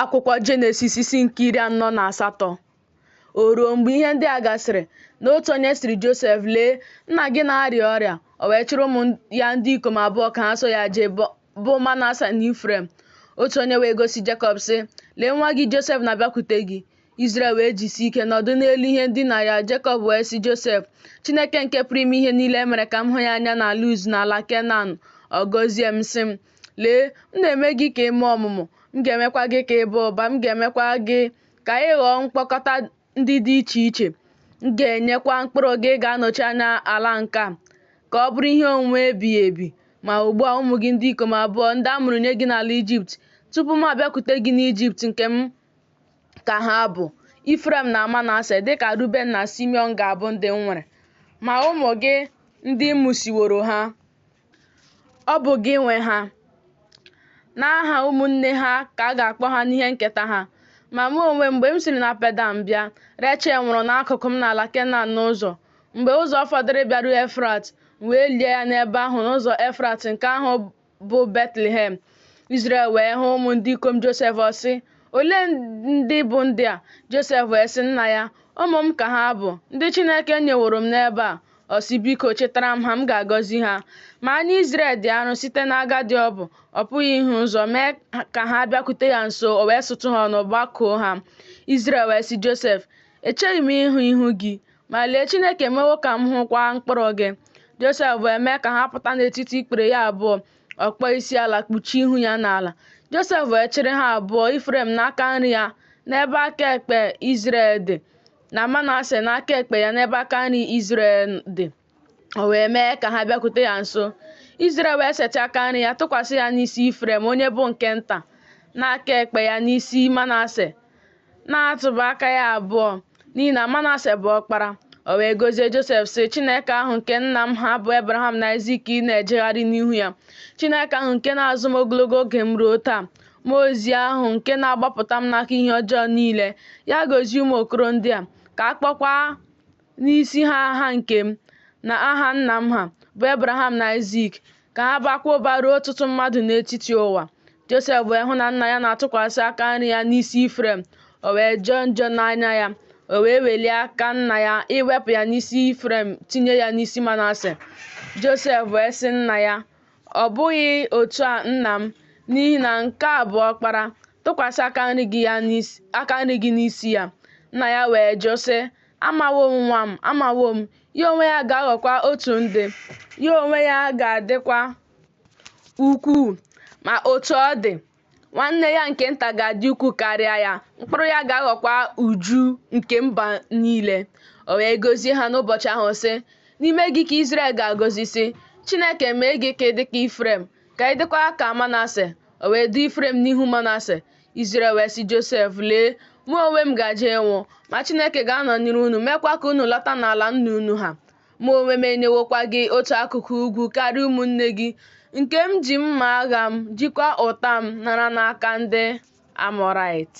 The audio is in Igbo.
Akwụkwọ Jenesis isi nke 48. O ruo mgbe ihe ndị a gasịrị, na otu onye sịrị Josef, "Lee, nna gị na-arịa ọrịa." O wee chịrị ụmụ ya ndị ikom abụọ ka ha so ya jee, bụ Manase na Ifrem. Otu onye wee gosi Jekọb sị, "Lee, nwa gị Josef na-abịakwute gị." Izrel wee jisie ike nọdụ n'elu ihe ndina ya. Jekọb wee sị Josef, "Chineke nke pụrụ ime ihe niile mere ka m hụ ya anya n'ala Uz na ala Kenan. Ọ gọzie m sị m, lee, m na-eme gị ka ị mụọ ọmụmụ, m ga-emekwa gị ka ị baa ụba, m ga-emekwa gị ka ị ghọọ mkpokọta ndị dị iche iche. M ga-enyekwa mkpụrụ gị ga-anọchi anya ala nke a, ka ọ bụrụ ihe onwunwe ebighị ebi. Ma ugbu a ụmụ gị ndị ikom abụọ ndị a mụrụ nye gị n'ala Ijipt, tupu m abịakwute gị n'Ijipt, nke m ka ha bụ Ifrem na Manase, dịka Ruben na Simiọn ga-abụ ndị m nwere. Ma ụmụ gị ndị mụsiworo ha, ọ bụ gị nwe ha. N'aha ụmụnne ha ka a ga-akpọ ha n'ihe nketa ha. Ma mụ onwe m, mgbe m siri na Padan bịa, Rechel nwụrụ n'akụkụ m n'ala Kenan n'ụzọ. Mgbe ụzọ fọdụrụ bịaruo Efrat, m wee lie ya n'ebe ahụ n'ụzọ Efrat, nke ahụ bụ Betlehem. Izrel wee hụ ụmụ ndị ikom Josef sị, "Olee ndị bụ ndị a?" Josef wee sị nna ya, "Ụmụ m ka ha bụ, ndị Chineke nyeworo m n'ebe a." Ọ sị, "Biko chetara m ha, m ga-agọzi ha." Ma anya Izrel dị arọ site n'agadi ọ bụ, ọ pụghị ịhụ ụzọ mee ka ha bịakwute ya nso. O wee sụtụ ha ọnụ, gbakụọ ha. Izrel wee sị Josef, "Echeghị m ịhụ ihu gị, ma lee, Chineke emewo ka m hụkwa mkpụrụ gị." Josef wee mee ka ha pụta n'etiti ikpere ya abụọ. Ọ kpọọ isi ala, kpuchie ihu ya n'ala. Josef wee chịrị ha abụọ, Ifrem n'aka nri ya n'ebe aka ekpe Izrel dị, na Manase n'aka ekpe ya n'ebe aka nri Izrel dị. O wee mee ka ha bịakwute ya nso. Izrel wee setị aka nri ya tụkwasị ya n'isi Ifrem onye bụ nke nta, n'aka ekpe ya n'isi Manase, na-atụba aka ya abụọ, n'ihi na Manase bụ ọkpara. O wee gọzie Josef sị, "Chineke ahụ nke nna m ha bụ Ebraham na Aịzik ị na-ejegharị n'ihu ya, Chineke ahụ nke na-azụ m ogologo oge m ruo taa, mmụọ ozi ahụ nke na-agbapụta m n'aka ihe ọjọọ niile, ya gọzie ụmụ okoro ndị a, ka a kpọkwa n'isi ha aha nke m na aha nna m ha bụ Ebraham na Aịzik, ka ha bakwa ụba ruo ọtụtụ mmadụ n'etiti ụwa." Josef wee hụ na nna ya na-atụkwasị aka nri ya n'isi Ifrem. O wee jọọ njọ n'anya ya. O wee welie aka nna ya iwepụ ya n'isi Ifrem, tinye ya n'isi Manase. Josef wee sị nna ya, "Ọ bụghị otu a nna m, n'ihi na nke a bụ ọkpara. Tụkwasị aka nri gị n'isi ya." Nna ya wee jụ sị, "Amawo m nwa m, amawo m. Ya onwe ya ga-aghọkwa otu ndị, ya onwe ya ga-adịkwa ukwuu. Ma otu ọ dị, nwanne ya nke nta ga-adị ukwuu karịa ya, mkpụrụ ya ga-aghọkwa uju nke mba niile." O wee gọzie ha n'ụbọchị ahụ sị, "N'ime gị ka Izrel ga-agọzi sị, Chineke mee gị ka ị dị ka Ifrem, ka ị dịkwa ka Manase." O wee du Ifrem n'ihu Manase. Izrel wee sị Josef, "Lee, mụ onwe m gaje ịnwụ, ma Chineke ga-anọnyere unu, meekwa ka unu lọta n'ala nna unu ha. Mụ onwe m enyewokwa gị otu akụkụ ugwu karịa ụmụnne gị, nke m ji mma agha m, jikwa ụta m nara n'aka ndị Amọrait."